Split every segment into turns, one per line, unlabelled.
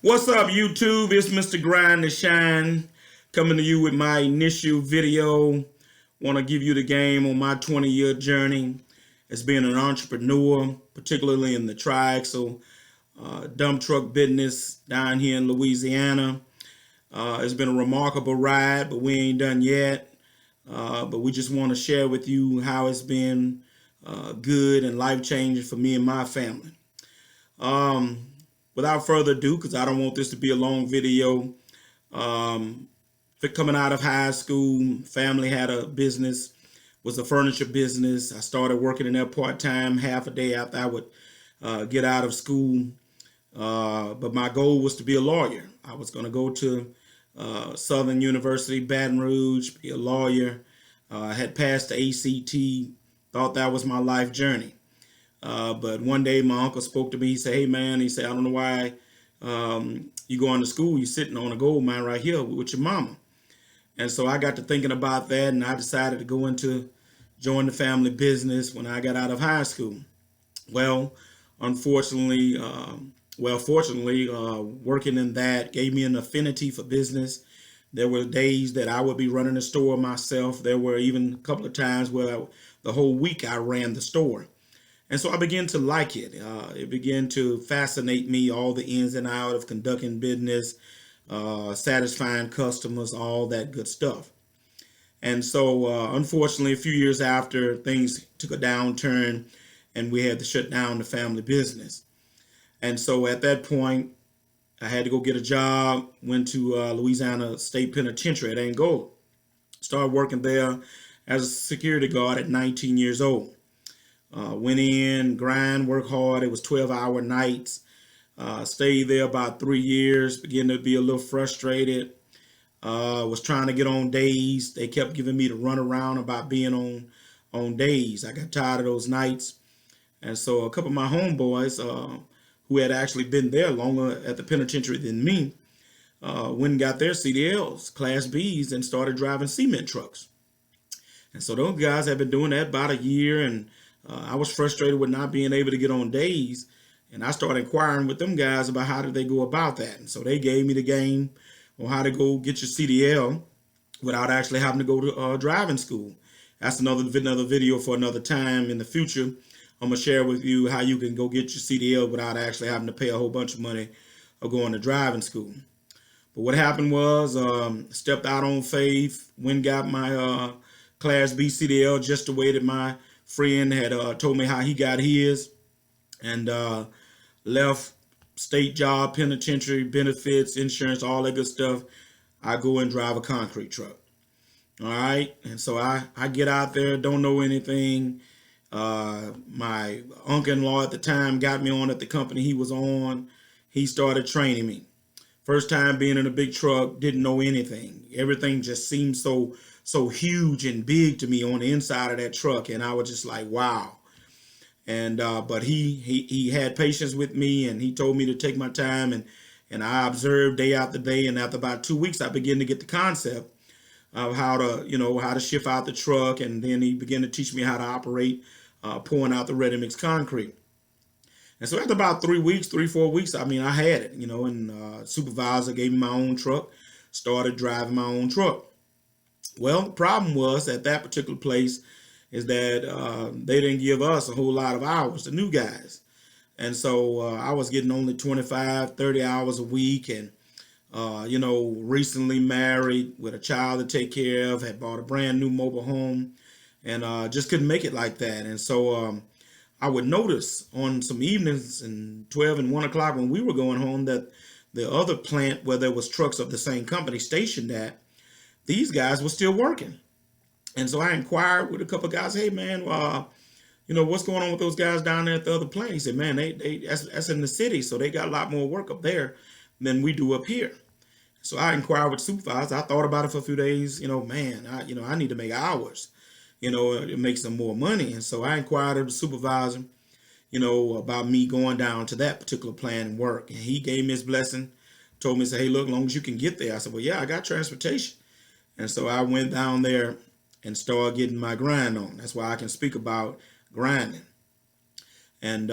What's up, YouTube? It's Mr. Grind to Shine coming to you with my initial video. Want to give you the game on my 20-year journey as being an entrepreneur, particularly in the Triaxle Dump Truck Business down here in Louisiana. It's been a remarkable ride, but we ain't done yet. But we just want to share with you how it's been good and life-changing for me and my family. Without further ado, because I don't want this to be a long video, coming out of high school, family had a business, was a furniture business. I started working in there part-time, half a day after I would get out of school. But my goal was to be a lawyer. I was going to go to Southern University, Baton Rouge, be a lawyer. I had passed the ACT, thought that was my life journey. But one day my uncle spoke to me. He said, "Hey man," he said, "I don't know why you going to school. You're sitting on a gold mine right here with your mama." And so I got to thinking about that, and I decided to go into join the family business when I got out of high school. Well, unfortunately, fortunately, working in that gave me an affinity for business. There were days that I would be running the store myself. There were even a couple of times where the whole week I ran the store. And so I began to like it. It began to fascinate me, all the ins and outs of conducting business, satisfying customers, all that good stuff. And so unfortunately, a few years after, things took a downturn and we had to shut down the family business. And so at that point, I had to go get a job, went to Louisiana State Penitentiary at Angola. Started working there as a security guard at 19 years old. Went in, grind, work hard. It was 12-hour nights. Stayed there about 3 years, began to be a little frustrated. Was trying to get on days. They kept giving me the runaround about being on days. I got tired of those nights. And so a couple of my homeboys who had actually been there longer at the penitentiary than me went and got their CDLs, Class Bs, and started driving cement trucks. And so those guys had been doing that about a year, and I was frustrated with not being able to get on days, and I started inquiring with them guys about how did they go about that. And so they gave me the game on how to go get your CDL without actually having to go to driving school. That's another video for another time in the future. I'm going to share with you how you can go get your CDL without actually having to pay a whole bunch of money or going to driving school. But what happened was stepped out on faith, went and got my Class B CDL just the way that my friend had told me how he got his, and left state job, penitentiary, benefits, insurance, all that good stuff. I go and drive a concrete truck. All right. And so I get out there, don't know anything. My uncle-in-law at the time got me on at the company he was on. He started training me. First time being in a big truck, didn't know anything. Everything just seemed so huge and big to me on the inside of that truck, and I was just like, wow. And but he had patience with me, and he told me to take my time, and I observed day after day, and after about 2 weeks I began to get the concept of how to shift out the truck, and then he began to teach me how to operate pouring out the ready mix concrete. And so after about 3 weeks, 4 weeks, I mean, I had it, and supervisor gave me my own truck, started driving my own truck. Well, the problem was at that particular place is that they didn't give us a whole lot of hours, the new guys. And so I was getting only 25, 30 hours a week, and, recently married with a child to take care of, had bought a brand new mobile home, and just couldn't make it like that. And so I would notice on some evenings and 12 and 1 o'clock when we were going home that the other plant where there was trucks of the same company stationed at, these guys were still working. And so I inquired with a couple of guys, "Hey man, what's going on with those guys down there at the other plant?" He said, "Man, that's in the city, so they got a lot more work up there than we do up here." So I inquired with the supervisor. I thought about it for a few days. I need to make hours, to make some more money. And so I inquired of the supervisor, about me going down to that particular plant and work. And he gave me his blessing, told me, "Hey, look, as long as you can get there." I said, "Well, yeah, I got transportation." And so I went down there and started getting my grind on. That's why I can speak about grinding. And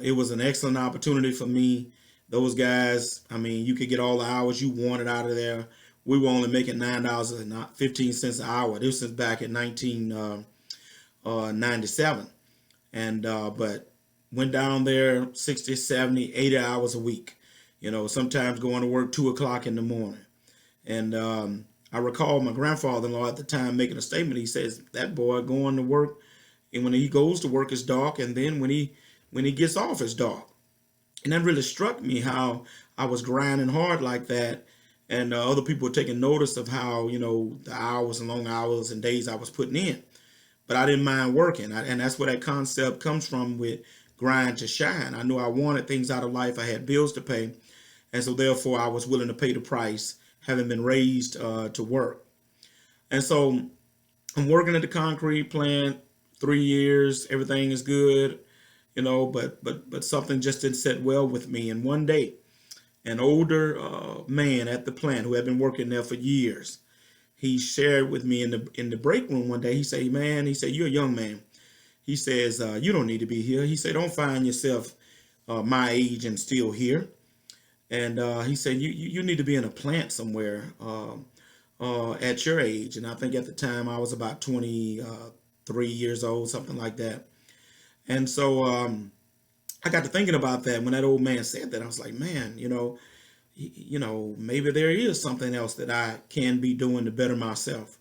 it was an excellent opportunity for me Those guys, I mean, you could get all the hours you wanted out of there. We were only making $9.15 an hour. This was back in 1997. And but went down there 60, 70, 80 hours a week. Sometimes going to work 2 o'clock in the morning. And I recall my grandfather-in-law at the time making a statement. He says that boy going to work, and when he goes to work, it's dark, and then when he gets off, it's dark. And that really struck me how I was grinding hard like that, and other people were taking notice of how the hours and long hours and days I was putting in. But I didn't mind working, and that's where that concept comes from with grind to shine. I knew I wanted things out of life. I had bills to pay, and so therefore I was willing to pay the price, having been raised to work. And so I'm working at the concrete plant 3 years. Everything is good, but something just didn't sit well with me. And one day, an older man at the plant who had been working there for years, he shared with me in the break room one day. He said, "Man," he said, "you're a young man." He says, "You don't need to be here." He said, "Don't find yourself my age and still here." And he said, you need to be in a plant somewhere at your age. And I think at the time I was about 23 years old, something like that. And so I got to thinking about that when that old man said that. I was like, man, maybe there is something else that I can be doing to better myself.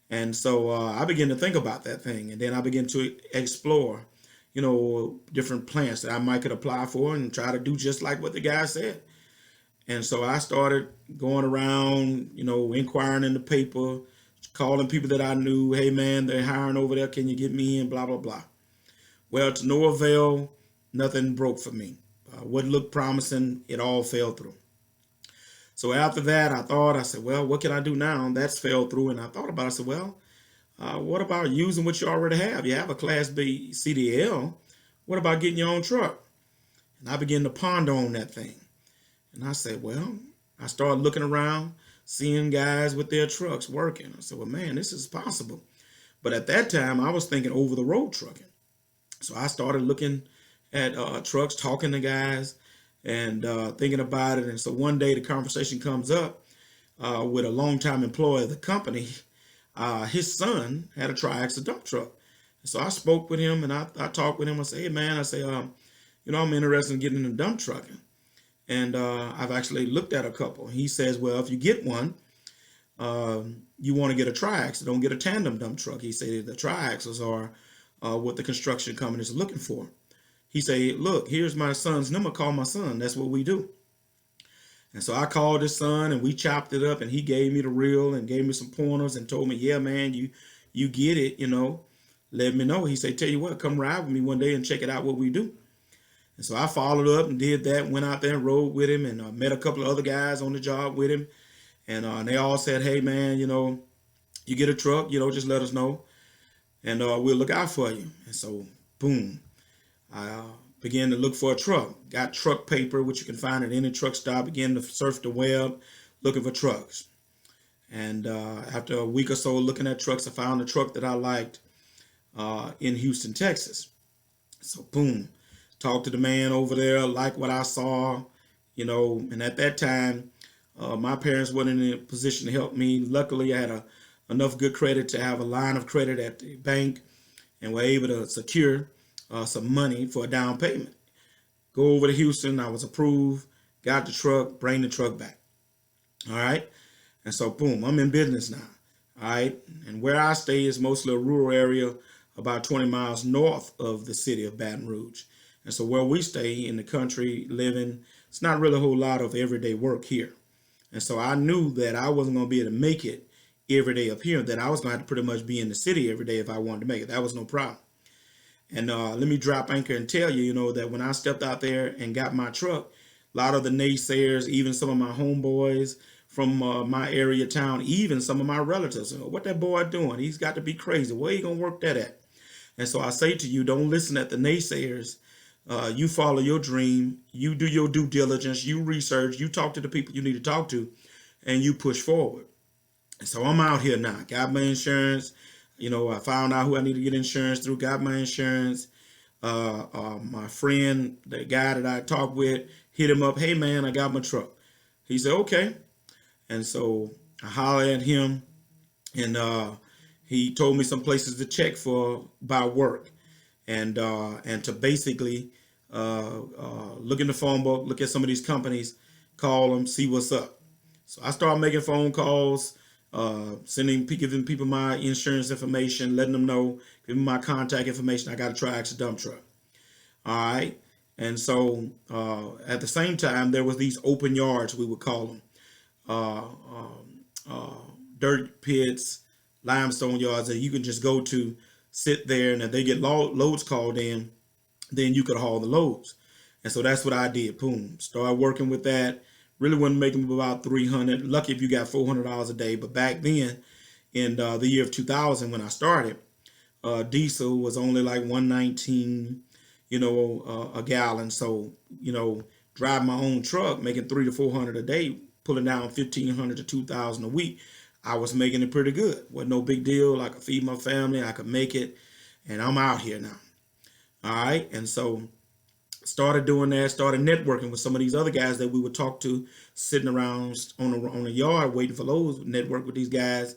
And so I began to think about that thing. And then I began to explore, different plants that I might could apply for and try to do just like what the guy said. And so I started going around, inquiring in the paper, calling people that I knew. Hey, man, they're hiring over there. Can you get me in? Blah, blah, blah. Well, to no avail, nothing broke for me. What looked promising, it all fell through. So after that, I said, well, what can I do now? That's fell through. And I thought about it. I said, well, what about using what you already have? You have a Class B CDL. What about getting your own truck? And I began to ponder on that thing. And I said, well, I started looking around, seeing guys with their trucks working. I said, well, man, this is possible. But at that time, I was thinking over the road trucking. So I started looking at trucks, talking to guys, and thinking about it. And so one day the conversation comes up with a longtime employee of the company. His son had a Triaxle dump truck. And so I spoke with him, and I talked with him. I said, hey, man, I say, I'm interested in getting into dump trucking. And I've actually looked at a couple. He says, well, if you get one, you want to get a triaxle. Don't get a tandem dump truck. He said the triaxles are what the construction companies are looking for. He said, look, here's my son's number. Call my son. That's what we do. And so I called his son, and we chopped it up, and he gave me the reel and gave me some pointers and told me, yeah, man, you get it, let me know. He said, tell you what, come ride with me one day and check it out what we do. And so I followed up and did that, went out there and rode with him, and met a couple of other guys on the job with him. And they all said, hey, man, you get a truck, just let us know, and we'll look out for you. And so, boom, I began to look for a truck. Got truck paper, which you can find at any truck stop. Began to surf the web looking for trucks. And after a week or so looking at trucks, I found a truck that I liked in Houston, Texas. So, boom. Talked to the man over there, liked what I saw, and at that time, my parents weren't in a position to help me. Luckily, I had enough good credit to have a line of credit at the bank and were able to secure some money for a down payment. Go over to Houston, I was approved, got the truck, bring the truck back. All right. And so, boom, I'm in business now. All right. And where I stay is mostly a rural area about 20 miles north of the city of Baton Rouge. And so where we stay in the country living, it's not really a whole lot of everyday work here. And so I knew that I wasn't going to be able to make it every day up here, that I was going to have to pretty much be in the city every day if I wanted to make it. That was no problem. And let me drop anchor and tell you, that when I stepped out there and got my truck, a lot of the naysayers, even some of my homeboys from my area town, even some of my relatives, what that boy doing? He's got to be crazy. Where you going to work that at? And so I say to you, don't listen at the naysayers. You follow your dream, you do your due diligence, you research, you talk to the people you need to talk to, and you push forward. And so I'm out here now, got my insurance. I found out who I need to get insurance through, got my insurance. My friend, the guy that I talked with, hit him up. Hey man, I got my truck. He said, okay. And so I hollered at him, and he told me some places to check for by work, and to basically look in the phone book, look at some of these companies, call them, see what's up. So I started making phone calls, giving people my insurance information, letting them know, giving my contact information. I got a Triaxle Dump Truck. All right. And so at the same time, there was these open yards, we would call them, uh, um, dirt pits, limestone yards that you can just go to, sit there, and if they get loads called in, then you could haul the loads. And so that's what I did. Boom. Started working with that. Really wasn't making about 300. Lucky if you got $400 a day. But back then, in the year of 2000, when I started, diesel was only like 119, a gallon. So, drive my own truck, making 300 to 400 a day, pulling down 1,500 to 2,000 a week. I was making it pretty good. Wasn't no big deal. I could feed my family. I could make it, and I'm out here now. All right, and so started doing that. Started networking with some of these other guys that we would talk to, sitting around on the yard waiting for loads. Network with these guys.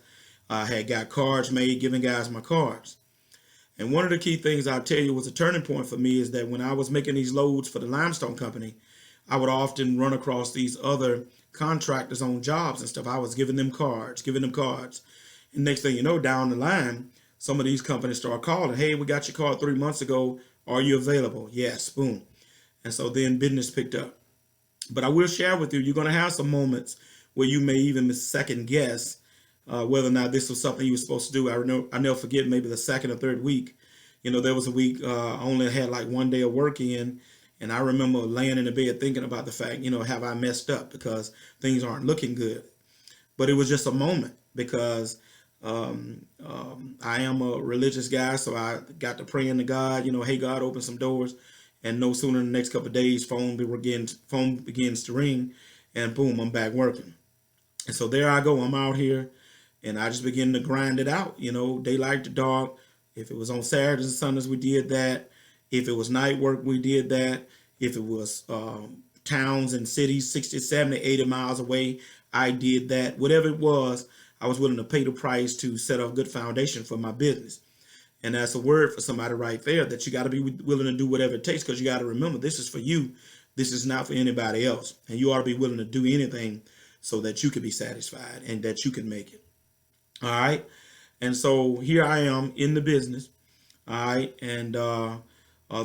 I had got cards made, giving guys my cards. And one of the key things I'll tell you was a turning point for me is that when I was making these loads for the limestone company, I would often run across these other contractors on jobs and stuff. I was giving them cards. And next thing you know, down the line, some of these companies start calling. Hey, we got your card 3 months ago. Are you available? Yes, boom. And so then business picked up. But I will share with you, you're going to have some moments where you may even second guess whether or not this was something you were supposed to do. I never forget, maybe the second or third week. There was a week I only had like one day of work in, and I remember laying in the bed thinking about the fact, have I messed up because things aren't looking good. But it was just a moment because I am a religious guy, so I got to praying to God, hey, God, open some doors. And no sooner than the next couple of days, phone begins to ring, and boom, I'm back working. And so there I go. I'm out here, and I just begin to grind it out. Daylight to dark. If it was on Saturdays and Sundays, we did that. If it was night work, we did that. If it was towns and cities 60, 70, 80 miles away, I did that. Whatever it was, I was willing to pay the price to set up a good foundation for my business. And that's a word for somebody right there, that you got to be willing to do whatever it takes, because you got to remember, this is for you. This is not for anybody else. And you ought to be willing to do anything so that you can be satisfied and that you can make it. All right. And so here I am in the business. All right. And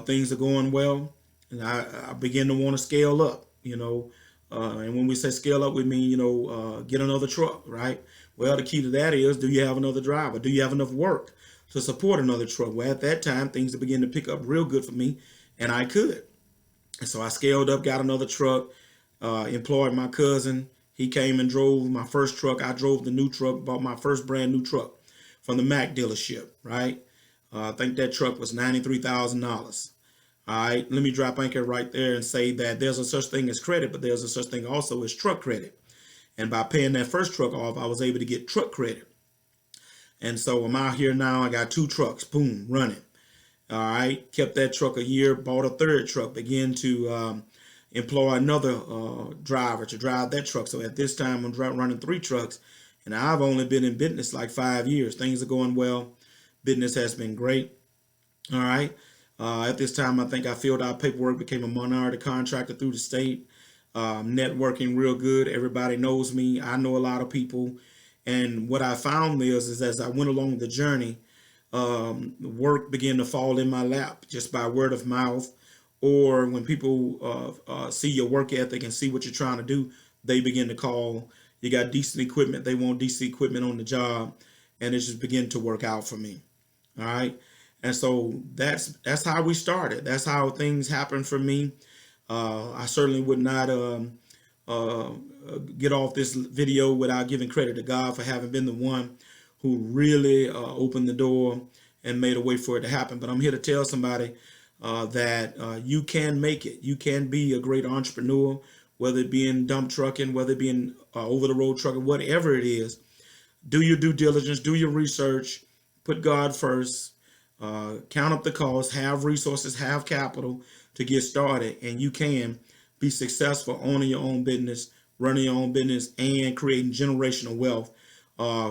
things are going well. And I begin to want to scale up, and when we say scale up, we mean, get another truck, right? Well, the key to that is, do you have another driver? Do you have enough work to support another truck? Well, at that time, things began to pick up real good for me, and I could. And so I scaled up, got another truck, employed my cousin. He came and drove my first truck. I drove the new truck, bought my first brand new truck from the Mack dealership, right? I think that truck was $93,000. All right, let me drop anchor right there and say that there's a such thing as credit, but there's a such thing also as truck credit. And by paying that first truck off, I was able to get truck credit. And so I'm out here now. I got 2 trucks, boom, running. All right, kept that truck a year, bought a third truck, began to employ another driver to drive that truck. So at this time, I'm running 3 trucks, and I've only been in business like 5 years. Things are going well. Business has been great. All right. At this time, I think I filled out paperwork, became a minority contractor through the state, networking real good. Everybody knows me. I know a lot of people. And what I found is as I went along the journey, work began to fall in my lap just by word of mouth. Or when people see your work ethic and see what you're trying to do, they begin to call. You got decent equipment. They want decent equipment on the job. And it just began to work out for me. All right. And so that's how we started. That's how things happened for me. I certainly would not get off this video without giving credit to God for having been the one who really opened the door and made a way for it to happen. But I'm here to tell somebody that you can make it. You can be a great entrepreneur, whether it be in dump trucking, whether it be in over-the-road trucking, whatever it is. Do your due diligence, do your research, put God first. Count up the cost, have resources, have capital to get started, and you can be successful owning your own business, running your own business, and creating generational wealth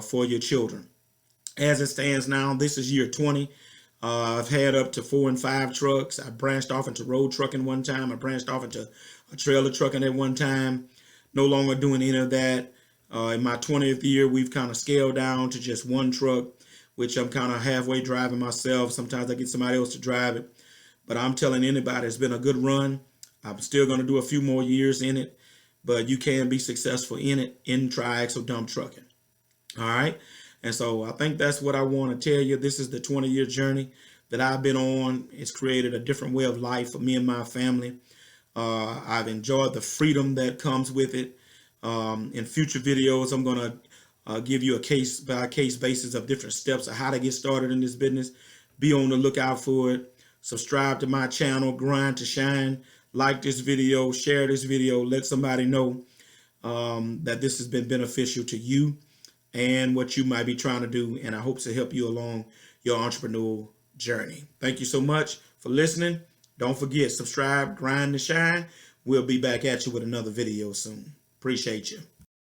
for your children. As it stands now, this is year 20. I've had up to 4 and 5 trucks. I branched off into road trucking one time. I branched off into a trailer trucking at one time. No longer doing any of that. In my 20th year, we've kind of scaled down to just one truck, which I'm kind of halfway driving myself. Sometimes I get somebody else to drive it. But I'm telling anybody, it's been a good run. I'm still going to do a few more years in it, but you can be successful in it in Triaxle Dump Trucking. All right. And so I think that's what I want to tell you. This is the 20-year journey that I've been on. It's created a different way of life for me and my family. I've enjoyed the freedom that comes with it. In future videos, I'm going to give you a case by case basis of different steps of how to get started in this business. Be on the lookout for it. Subscribe to my channel, Grind to Shine. Like this video, share this video, let somebody know that this has been beneficial to you and what you might be trying to do. And I hope to help you along your entrepreneurial journey. Thank you so much for listening. Don't forget, subscribe, Grind to Shine. We'll be back at you with another video soon. Appreciate you.